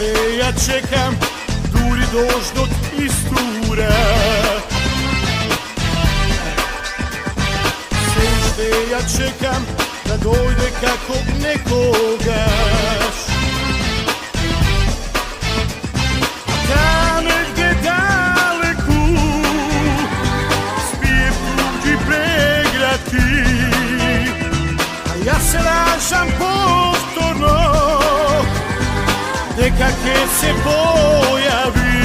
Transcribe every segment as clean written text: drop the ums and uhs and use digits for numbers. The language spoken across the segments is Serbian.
ще я чекам, дури дождот истура. Се ще я чекам, да дојде како некогаш. Там негде далеку спие туѓи преградки, а јас се ражам повторно дека ќе се појави.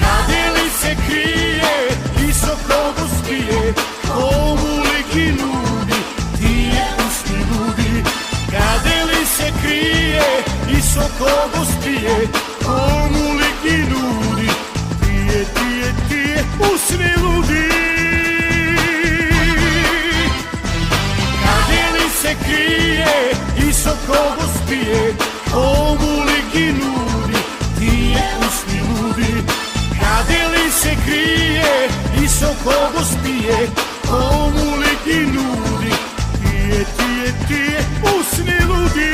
Каде ли се крие и со кого спие, кому ли ги нуди тие усни луди? Каде ли се крие и со кого спие, кому ли ги нуди тие усни луди? Se krije i so kogo spije, komu li gi nudi tije usni ludi? Kade li se krije i so kogo spije, komu li gi nudi tije usni ludi?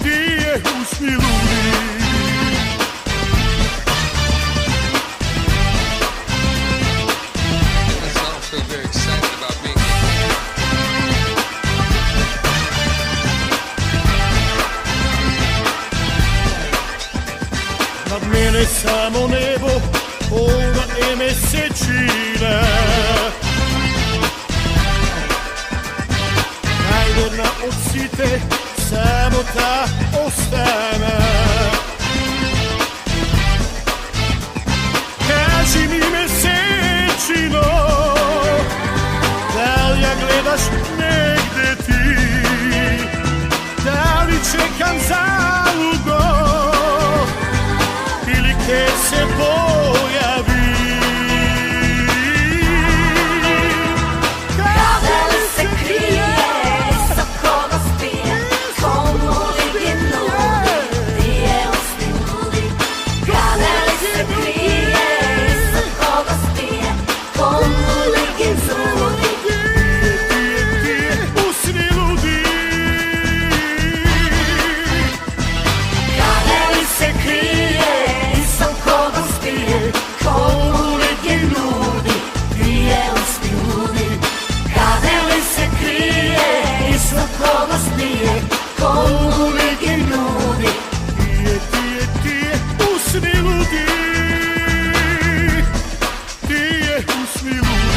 Tije usni ludi. Nad mene samo nebo, ova je mesečina. Najverna od site, samo ta ostana. Kaži mi mesečino, da li ja gledaš negde ti, da li čekam zalugo ili ke se pojavi? Kade li se krije, sa koga spije, komu li gi nudi tije usni ludi? Kade li se krije, sa koga spije, komu li gi nudi tije usni ludi? Kade li se krije, komu li gi nudi tije usni ludi? Kade li se krije i sa koga spije, komu li gi nudi tije usni ludi? Tije usni ludi.